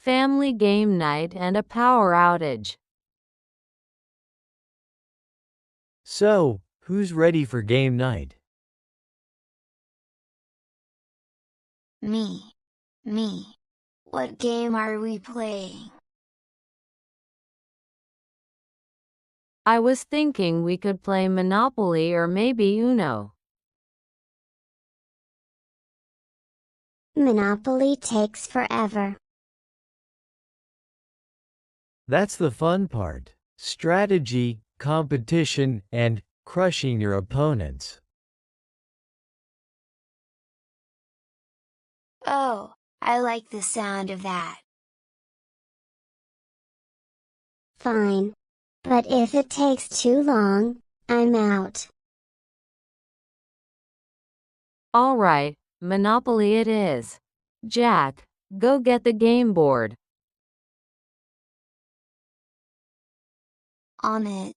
family game night and a power outage. So, who's ready for game night? Me. Me. What game are we playing? I was thinking we could play Monopoly or maybe Uno. Monopoly takes forever. That's the fun part. Strategy, competition, and crushing your opponents. Oh, I like the sound of that. Fine. But if it takes too long, I'm out. All right, Monopoly it is. Jack, go get the game board. On it.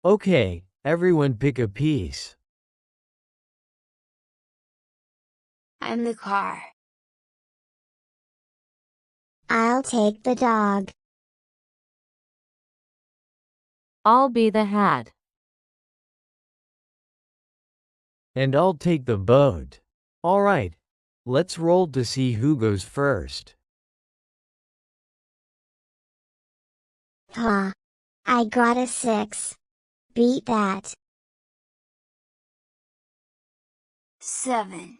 Okay, everyone pick a piece. I'm the car. I'll take the dog. I'll be the hat. And I'll take the boat. All right, let's roll to see who goes first. Ha! I got a 6. Beat that. 7.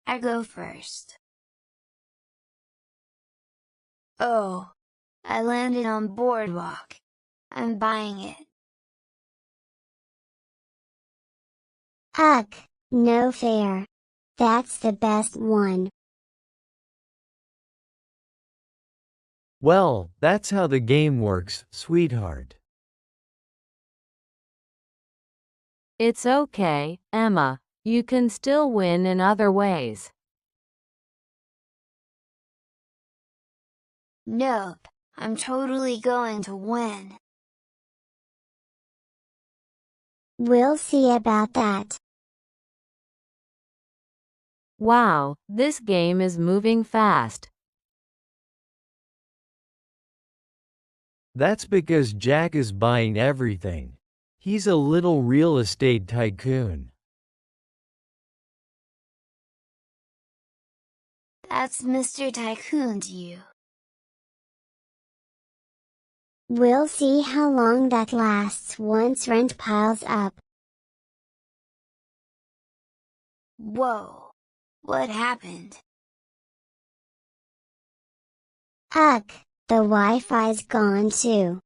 I go first. Oh, I landed on boardwalk. I'm buying it. Ugh, no fair. That's the best one. Well, that's how the game works, sweetheart. It's okay, Emma. You can still win in other ways. Nope, I'm totally going to win. We'll see about that. Wow, this game is moving fast. That's because Jack is buying everything. He's a little real estate tycoon. That's Mr. Tycoon to you. We'll see how long that lasts once rent piles up. Whoa! What happened? Ugh, the Wi-Fi's gone too.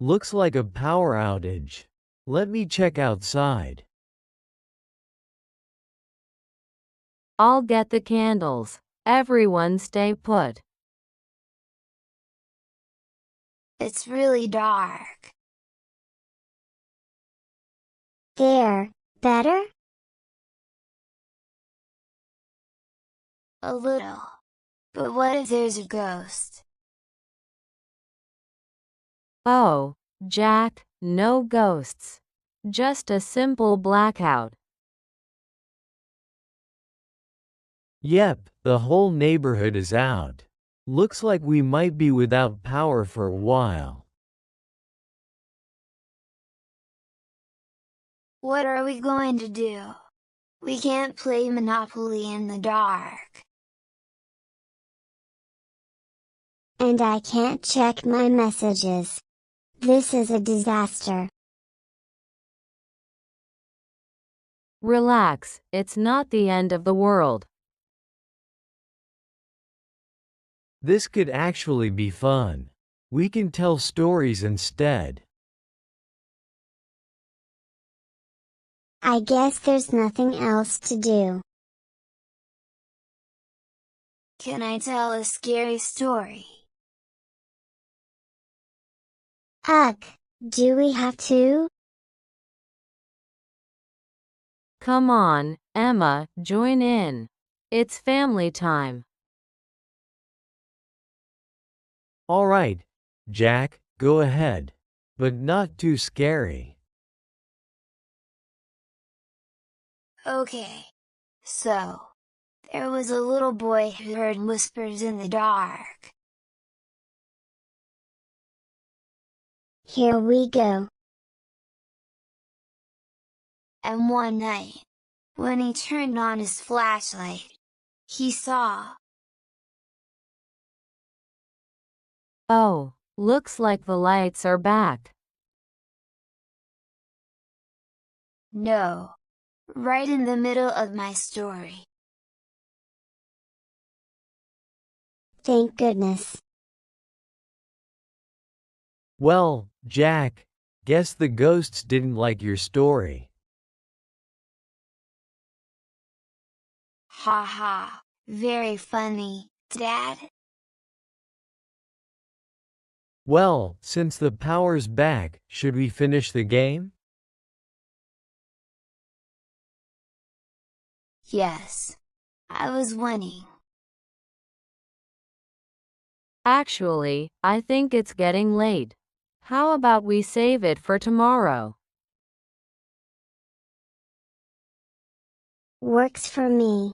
Looks like a power outage. Let me check outside. I'll get the candles. Everyone stay put. It's really dark. There, better? A little. But what if there's a ghost? Oh, Jack, no ghosts. Just a simple blackout. Yep, the whole neighborhood is out. Looks like we might be without power for a while. What are we going to do? We can't play Monopoly in the dark. And I can't check my messages. This is a disaster. Relax, it's not the end of the world. This could actually be fun. We can tell stories instead. I guess there's nothing else to do. Can I tell a scary story? Ugh, do we have to? Come on, Emma, join in. It's family time. All right, Jack, go ahead. But not too scary. Okay. So, There was a little boy who heard whispers in the dark. Here we go. And one night, when he turned on his flashlight, he saw. Oh, looks like the lights are back. No. Right in the middle of my story. Thank goodness. Well, Jack, guess the ghosts didn't like your story. Ha ha, very funny, Dad. Well, since the power's back, should we finish the game? Yes. I was winning. Actually, I think it's getting late. How about we save it for tomorrow? Works for me.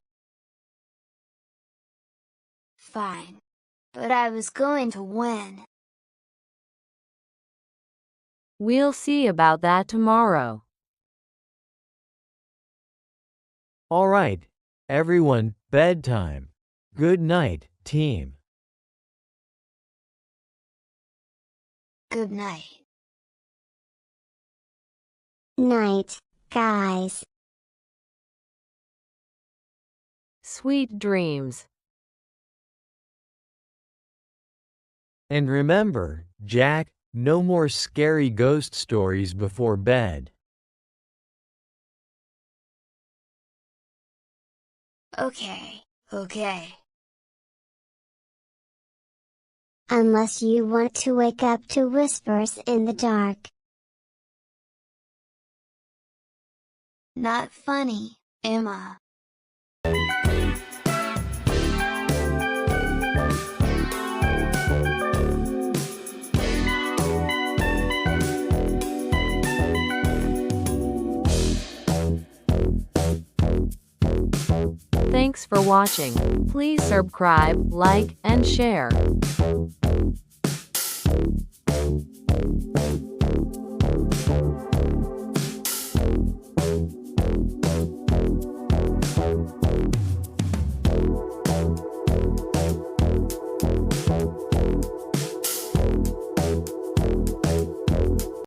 Fine. But I was going to win. We'll see about that tomorrow. All right, everyone, bedtime. Good night, team. Good night. Night, guys. Sweet dreams. And remember, Jack, no more scary ghost stories before bed. Okay. Unless you want to wake up to whispers in the dark. Not funny, Emma. Thanks for watching. Please subscribe, like, and share.